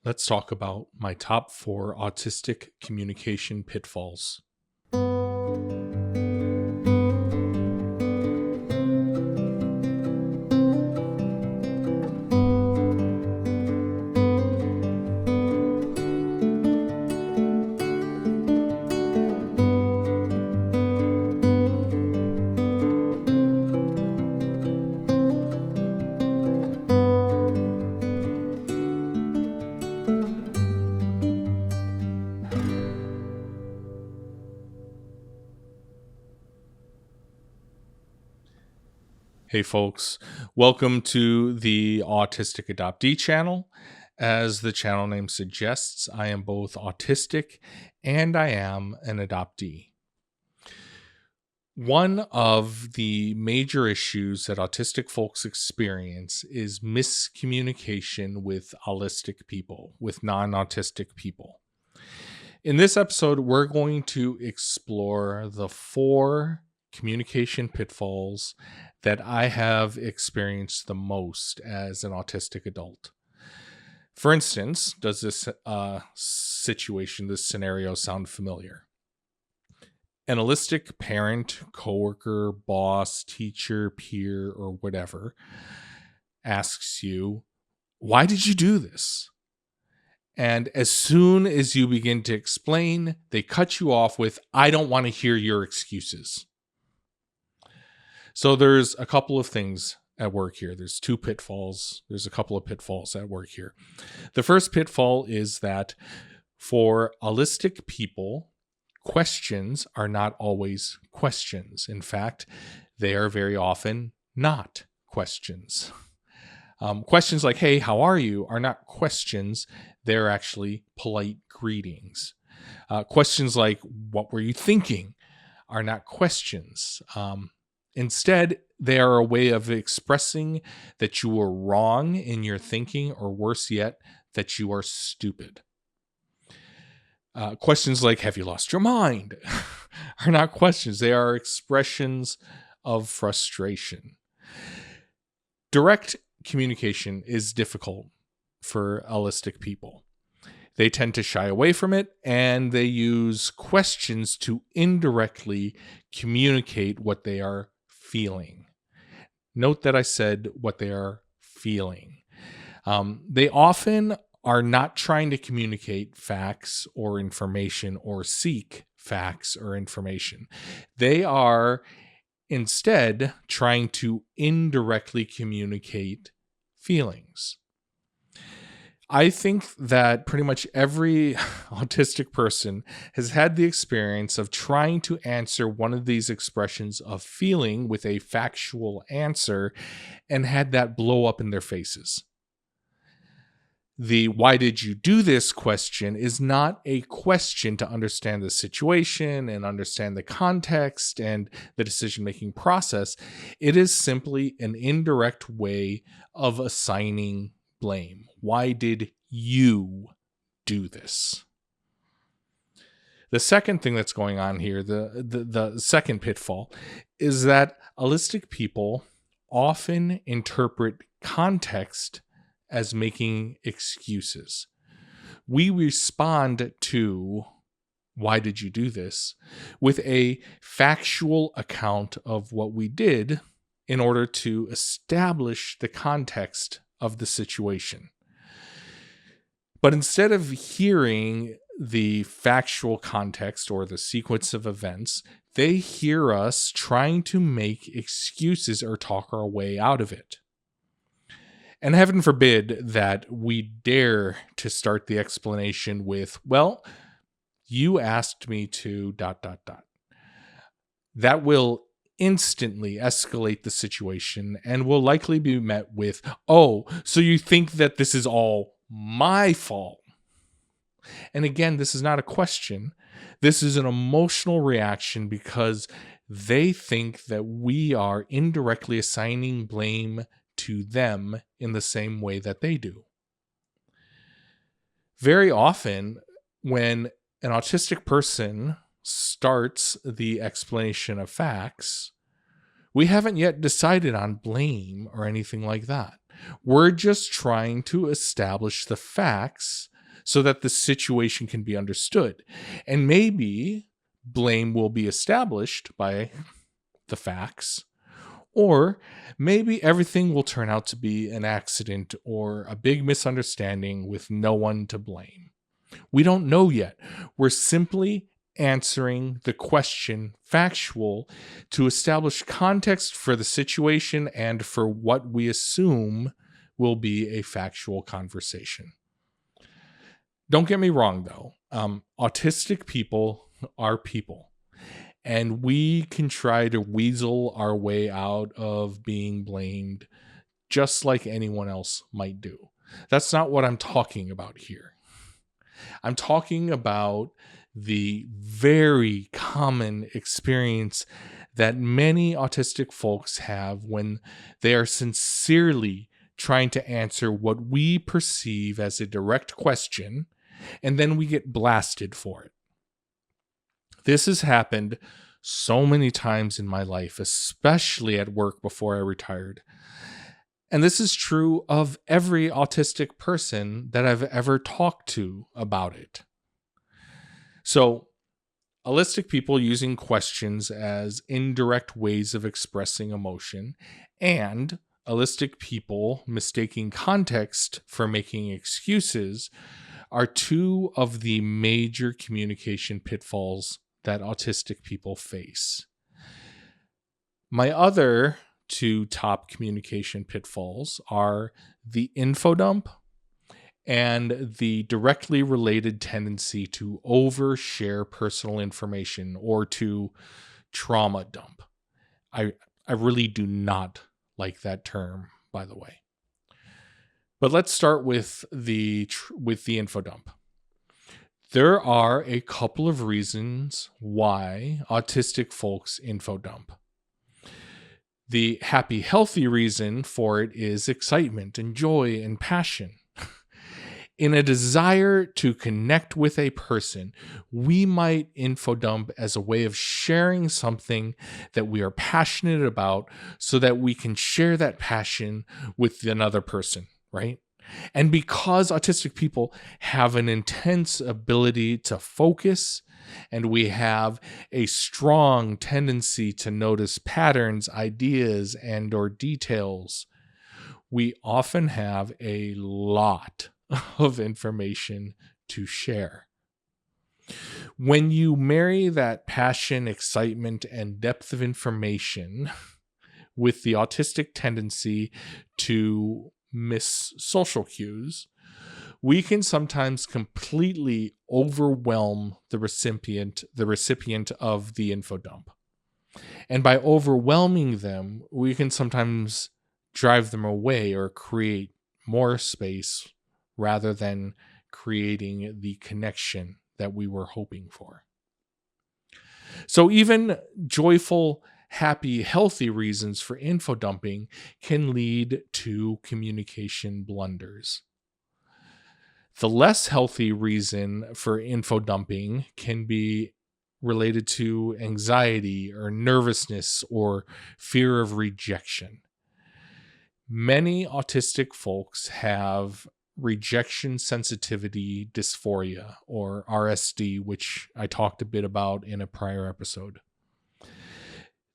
let's talk about my top 4 autistic communication pitfalls. Hey folks, welcome to the Autistic Adoptee channel. As the channel name suggests, I am both autistic and I am an adoptee. One of the major issues that autistic folks experience is miscommunication with autistic people, with non-autistic people. In this episode, we're going to explore the 4 communication pitfalls that I have experienced the most as an autistic adult. For instance, does this this scenario sound familiar? An autistic parent, coworker, boss, teacher, peer, or whatever asks you, "Why did you do this?" And as soon as you begin to explain, they cut you off with, "I don't want to hear your excuses." So there's a couple of things at work here. There's 2 pitfalls. There's a couple of pitfalls at work here. The first pitfall is that for autistic people, questions are not always questions. In fact, they are very often not questions. Questions like, "Hey, how are you?" are not questions. They're actually polite greetings. Questions like, "What were you thinking?" are not questions. Instead, they are a way of expressing that you were wrong in your thinking, or worse yet, that you are stupid. Questions like, "Have you lost your mind?" are not questions. They are expressions of frustration. Direct communication is difficult for autistic people. They tend to shy away from it, and they use questions to indirectly communicate what they are feeling. Note that I said what they are feeling. They often are not trying to communicate facts or information or seek facts or information. They are instead trying to indirectly communicate feelings. I think that pretty much every autistic person has had the experience of trying to answer one of these expressions of feeling with a factual answer and had that blow up in their faces. The "why did you do this" question is not a question to understand the situation and understand the context and the decision-making process. It is simply an indirect way of assigning blame. Why did you do this? The second thing that's going on here, the second pitfall, is that autistic people often interpret context as making excuses. We respond to "why did you do this" with a factual account of what we did in order to establish the context of the situation. But instead of hearing the factual context or the sequence of events, they hear us trying to make excuses or talk our way out of it. And heaven forbid that we dare to start the explanation with, "Well, you asked me to ... That will instantly escalate the situation and will likely be met with, "Oh, so you think that this is all my fault?" And again, this is not a question. This is an emotional reaction because they think that we are indirectly assigning blame to them in the same way that they do. Very often, when an autistic person starts the explanation of facts, we haven't yet decided on blame or anything like that. We're just trying to establish the facts so that the situation can be understood. And maybe blame will be established by the facts, or maybe everything will turn out to be an accident or a big misunderstanding with no one to blame. We don't know yet. We're simply answering the question factual to establish context for the situation and for what we assume will be a factual conversation. Don't get me wrong, though. Autistic people are people, and we can try to weasel our way out of being blamed just like anyone else might do. That's not what I'm talking about here. I'm talking about the very common experience that many autistic folks have when they are sincerely trying to answer what we perceive as a direct question, and then we get blasted for it. This has happened so many times in my life, especially at work before I retired. And this is true of every autistic person that I've ever talked to about it. So, autistic people using questions as indirect ways of expressing emotion, and autistic people mistaking context for making excuses are two of the major communication pitfalls that autistic people face. My other two top communication pitfalls are the info dump and the directly related tendency to overshare personal information or to trauma dump. I really do not like that term, by the way. But let's start with the info dump. There are a couple of reasons why autistic folks info dump. The happy, healthy reason for it is excitement and joy and passion. In a desire to connect with a person, we might info dump as a way of sharing something that we are passionate about so that we can share that passion with another person, right? And because autistic people have an intense ability to focus, and we have a strong tendency to notice patterns, ideas, and or details, we often have a lot of information to share. When you marry that passion, excitement, and depth of information with the autistic tendency to miss social cues, we can sometimes completely overwhelm the recipient of the info dump. And by overwhelming them, we can sometimes drive them away or create more space rather than creating the connection that we were hoping for. So even joyful, happy, healthy reasons for info dumping can lead to communication blunders. The less healthy reason for info dumping can be related to anxiety or nervousness or fear of rejection. Many autistic folks have rejection sensitivity dysphoria, or RSD, which I talked a bit about in a prior episode.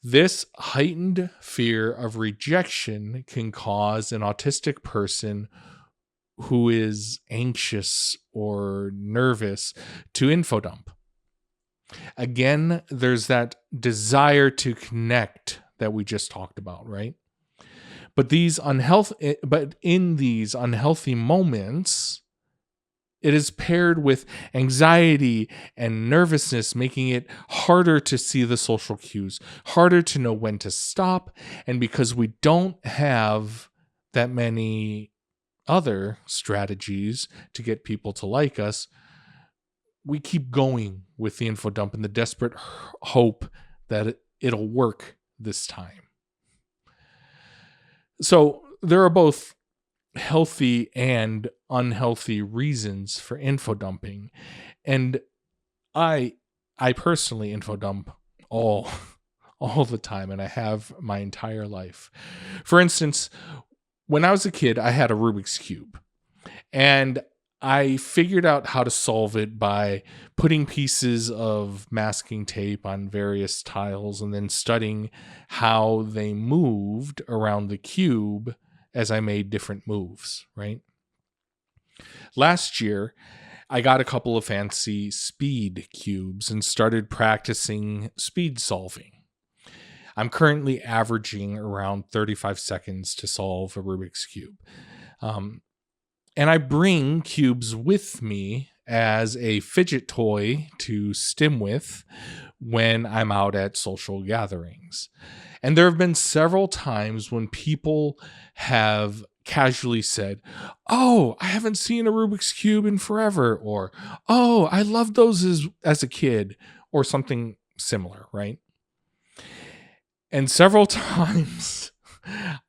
This heightened fear of rejection can cause an autistic person who is anxious or nervous to info dump. Again, there's that desire to connect that we just talked about, right? But in these unhealthy moments, it is paired with anxiety and nervousness, making it harder to see the social cues, harder to know when to stop. And because we don't have that many other strategies to get people to like us, we keep going with the info dump in the desperate hope that it'll work this time. So there are both healthy and unhealthy reasons for info dumping. And I personally info dump all the time, and I have my entire life. For instance, when I was a kid, I had a Rubik's Cube. And I figured out how to solve it by putting pieces of masking tape on various tiles and then studying how they moved around the cube as I made different moves, right? Last year, I got a couple of fancy speed cubes and started practicing speed solving. I'm currently averaging around 35 seconds to solve a Rubik's Cube. And I bring cubes with me as a fidget toy to stim with when I'm out at social gatherings. And there have been several times when people have casually said, "Oh, I haven't seen a Rubik's Cube in forever," or "Oh, I loved those as a kid," or something similar, right? And several times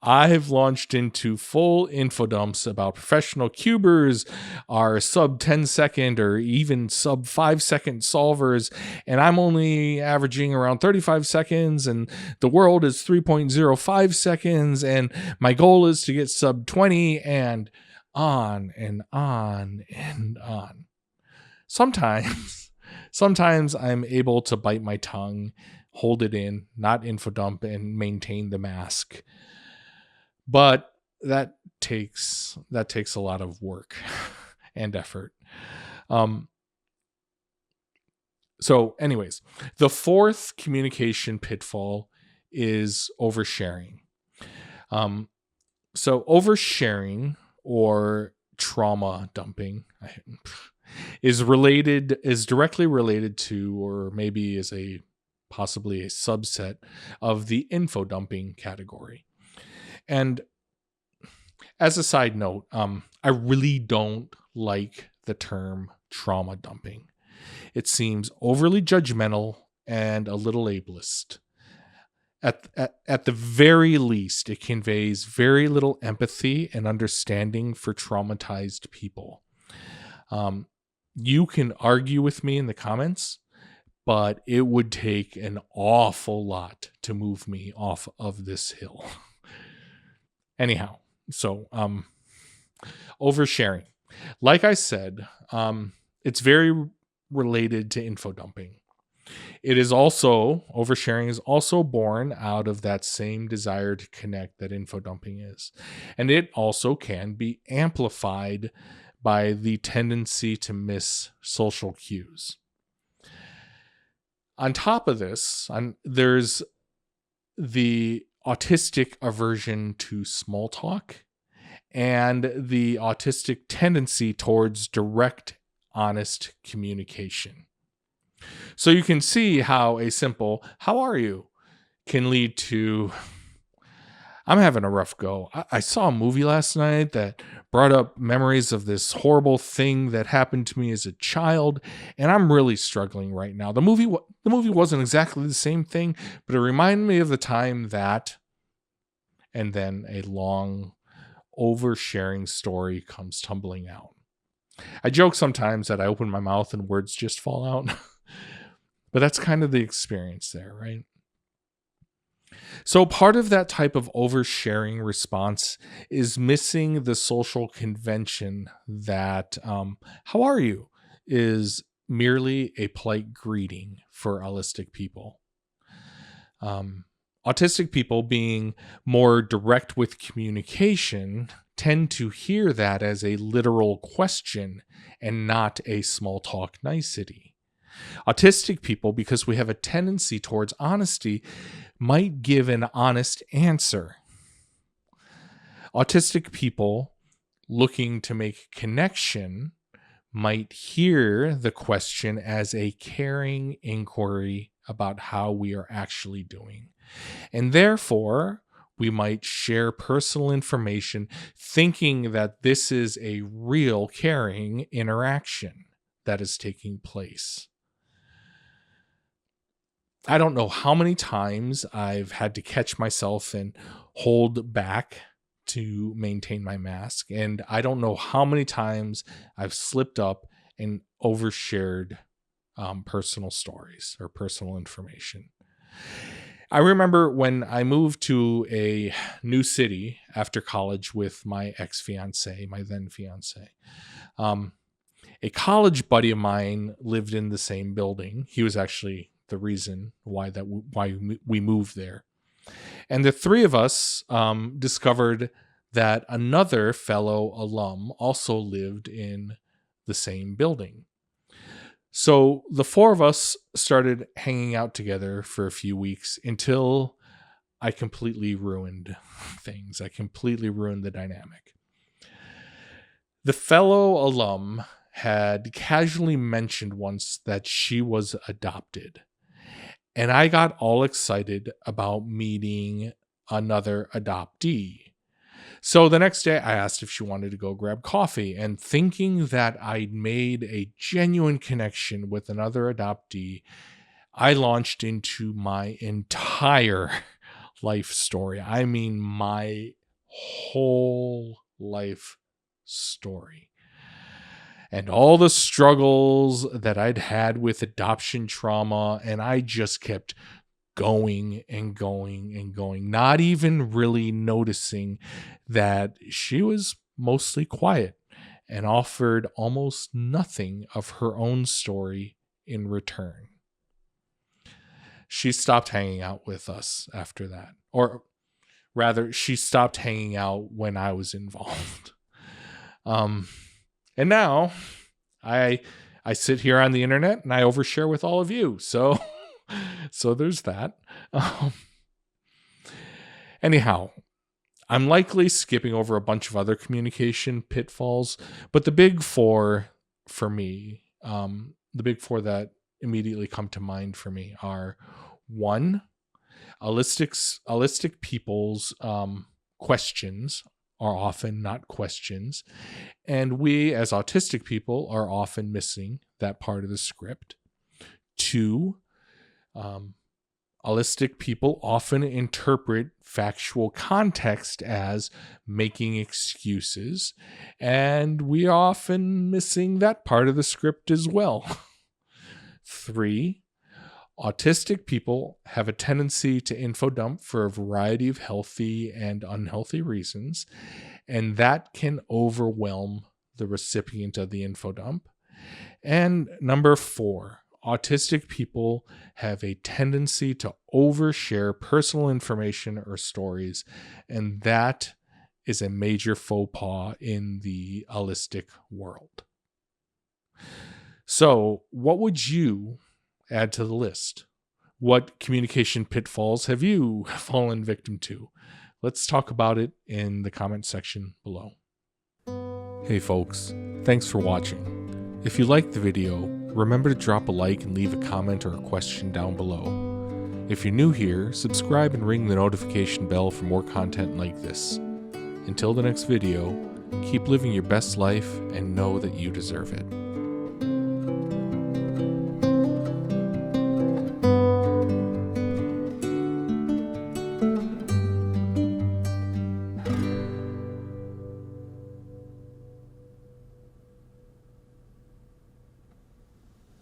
I've launched into full info dumps about professional cubers, our sub 10-second or even sub 5-second solvers, and I'm only averaging around 35 seconds, and the world is 3.05 seconds, and my goal is to get sub 20, and on and on and on. Sometimes I'm able to bite my tongue, hold it in, not info dump, and maintain the mask. But that takes a lot of work and effort. So anyways, the fourth communication pitfall is oversharing. So oversharing, or trauma dumping, is directly related to, or maybe is possibly a subset of the info dumping category. And as a side note, I really don't like the term trauma dumping. It seems overly judgmental and a little ableist. At the very least, it conveys very little empathy and understanding for traumatized people. You can argue with me in the comments, but it would take an awful lot to move me off of this hill. Anyhow, so oversharing. Like I said, it's very related to info dumping. Oversharing is also born out of that same desire to connect that info dumping is. And it also can be amplified by the tendency to miss social cues. On top of this, there's the autistic aversion to small talk and the autistic tendency towards direct, honest communication. So you can see how a simple "how are you" can lead to "I'm having a rough go. I saw a movie last night that brought up memories of this horrible thing that happened to me as a child, and I'm really struggling right now. The movie wasn't exactly the same thing, but it reminded me of the time that," and then a long oversharing story comes tumbling out. I joke sometimes that I open my mouth and words just fall out, but that's kind of the experience there, right? So part of that type of oversharing response is missing the social convention that "how are you" is merely a polite greeting for autistic people. Autistic people, being more direct with communication, tend to hear that as a literal question and not a small talk nicety. Autistic people, because we have a tendency towards honesty, might give an honest answer. Autistic people looking to make connection might hear the question as a caring inquiry about how we are actually doing. And therefore, we might share personal information thinking that this is a real caring interaction that is taking place. I don't know how many times I've had to catch myself and hold back to maintain my mask. And I don't know how many times I've slipped up and overshared personal stories or personal information. I remember when I moved to a new city after college with my ex-fiance, my then fiance. A college buddy of mine lived in the same building. He was actually the reason why we moved there. And the three of us discovered that another fellow alum also lived in the same building. So the four of us started hanging out together for a few weeks until I completely ruined things. I completely ruined the dynamic. The fellow alum had casually mentioned once that she was adopted. And I got all excited about meeting another adoptee. So the next day I asked if she wanted to go grab coffee, and thinking that I'd made a genuine connection with another adoptee, I launched into my entire life story. I mean, my whole life story. And all the struggles that I'd had with adoption trauma, and I just kept going and going and going, not even really noticing that she was mostly quiet and offered almost nothing of her own story in return. She stopped hanging out with us after that. Or rather, she stopped hanging out when I was involved. And now I sit here on the internet and I overshare with all of you. So there's that. Anyhow, I'm likely skipping over a bunch of other communication pitfalls, but the big four for me, the big four that immediately come to mind for me are: 1, autistic people's questions are often not questions, and we as autistic people are often missing that part of the script. 2, autistic people often interpret factual context as making excuses, and we are often missing that part of the script as well. 3, autistic people have a tendency to info dump for a variety of healthy and unhealthy reasons, and that can overwhelm the recipient of the info dump. And number 4, autistic people have a tendency to overshare personal information or stories, and that is a major faux pas in the autistic world. So, what would you add to the list? What communication pitfalls have you fallen victim to? Let's talk about it in the comment section below. Hey folks, thanks for watching. If you liked the video, remember to drop a like and leave a comment or a question down below. If you're new here, subscribe and ring the notification bell for more content like this. Until the next video, keep living your best life and know that you deserve it.